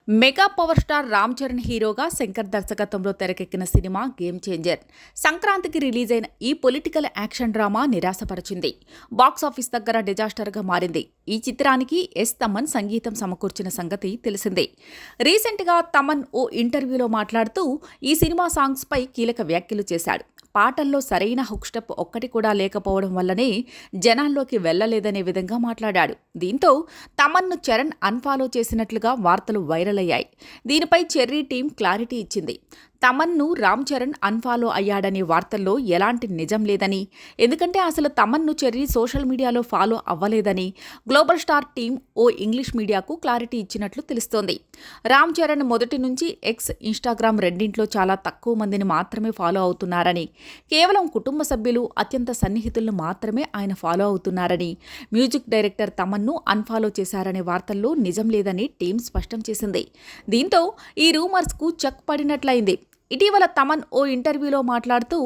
Mega power star Ram Charan హీరోగా శంకర్ దర్శకత్వంలో తెరకెక్కిన సినిమా గేమ్ చేంజర్. సంక్రాంతికి రిలీజ్ అయిన ఈ పొలిటికల్ యాక్షన్ డ్రామా నిరాశపరిచింది. బాక్సాఫీస్ దగ్గర డిజాస్టర్గా మారింది. ఈ చిత్రానికి తమన్ సంగీతం సమకూర్చిన సంగతి తెలిసిందే. రీసెంట్గా తమన్ ఓ ఇంటర్వ్యూలో మాట్లాడుతూ ఈ సినిమా సాంగ్స్ పై కీలక వ్యాఖ్యలు చేశాడు. పాటల్లో సరైన హుక్ స్టెప్ ఒక్కటి కూడా లేకపోవడం వల్లనే జనాల్లోకి వెళ్లలేదనే విధంగా మాట్లాడాడు. దీంతో తమన్ను చరణ్ అన్ఫాలో చేసినట్లుగా వార్తలు వైరల్ అయ్యాయి. దీనిపై చెర్రీ టీం క్లారిటీ ఇచ్చింది. తమన్ను రామ్ చరణ్ అన్ఫాలో అయ్యాడనే వార్తల్లో ఎలాంటి నిజం లేదని, ఎందుకంటే అసలు తమన్ను చెర్రీ సోషల్ మీడియాలో ఫాలో అవ్వలేదని గ్లోబల్ స్టార్ టీం ఓ ఇంగ్లీష్ మీడియాకు క్లారిటీ ఇచ్చినట్లు తెలుస్తోంది. రామ్ చరణ్ మొదటి నుంచి ఎక్స్, ఇన్స్టాగ్రామ్ రెండింట్లో చాలా తక్కువ మందిని మాత్రమే ఫాలో అవుతున్నారని, కేవలం కుటుంబ సభ్యులు, అత్యంత సన్నిహితులను మాత్రమే ఆయన ఫాలో అవుతున్నారని, మ్యూజిక్ డైరెక్టర్ తమన్ను అన్ఫాలో చేశారనే వార్తల్లో నిజం లేదని టీం స్పష్టం చేసింది. దీంతో ఈ రూమర్స్కు చెక్ పడినట్లయింది. ఇటీవల తమన్ ఓ ఇంటర్వ్యూలో మాట్లాడుతూ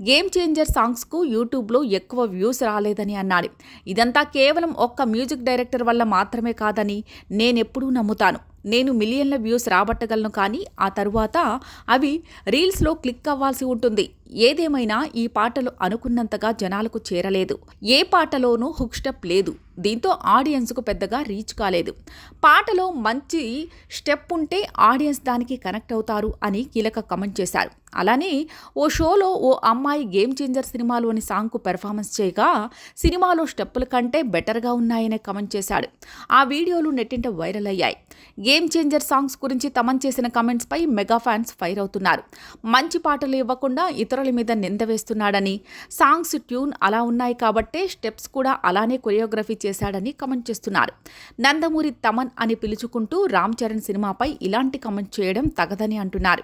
గేమ్ చేంజర్ సాంగ్స్కు యూట్యూబ్లో ఎక్కువ వ్యూస్ రాలేదని అన్నాడు. ఇదంతా కేవలం ఒక్క మ్యూజిక్ డైరెక్టర్ వల్ల మాత్రమే కాదని నేనెప్పుడూ నమ్ముతాను. నేను మిలియన్ల వ్యూస్ రాబట్టగలను, కానీ ఆ తరువాత అవి రీల్స్లో క్లిక్ అవ్వాల్సి ఉంటుంది. ఏదేమైనా ఈ పాటలు అనుకున్నంతగా జనాలకు చేరలేదు. ఏ పాటలోనూ హుక్ స్టెప్ లేదు. దీంతో ఆడియన్స్కు పెద్దగా రీచ్ కాలేదు. పాటలో మంచి స్టెప్ ఉంటే ఆడియన్స్ దానికి కనెక్ట్ అవుతారు అని కీలక కమెంట్ చేశారు. అలానే ఓ షోలో ఓ అమ్మాయి గేమ్ చేంజర్ సినిమాలోని సాంగ్కు పెర్ఫార్మెన్స్ చేయగా సినిమాలో స్టెప్పుల కంటే బెటర్గా ఉన్నాయనే కమెంట్ చేశాడు. ఆ వీడియోలు నెట్టింట వైరల్ అయ్యాయి. గేమ్ చేంజర్ సాంగ్స్ గురించి తమన్ చేసిన కమెంట్స్ పై మెగా ఫ్యాన్స్ ఫైర్ అవుతున్నారు. మంచి పాటలు ఇవ్వకుండా ఇతరుల మీద నింద వేస్తున్నాడని, సాంగ్స్ ట్యూన్ అలా ఉన్నాయి కాబట్టే స్టెప్స్ కూడా అలానే కొరియోగ్రఫీ చేశాడని కమెంట్ చేస్తున్నారు. నందమూరి తమన్ అని పిలుచుకుంటూ రామ్ చరణ్ సినిమాపై ఇలాంటి కమెంట్ చేయడం తగదని అంటున్నారు.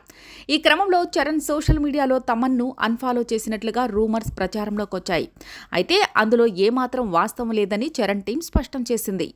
ఈ క్రమంలో చరణ్ సోషల్ మీడియాలో తమన్ను అన్ఫాలో చేసినట్లుగా రూమర్స్ ప్రచారంలోకి వచ్చాయి. అయితే అందులో ఏమాత్రం వాస్తవం లేదని చరణ్ టీం స్పష్టం చేసింది.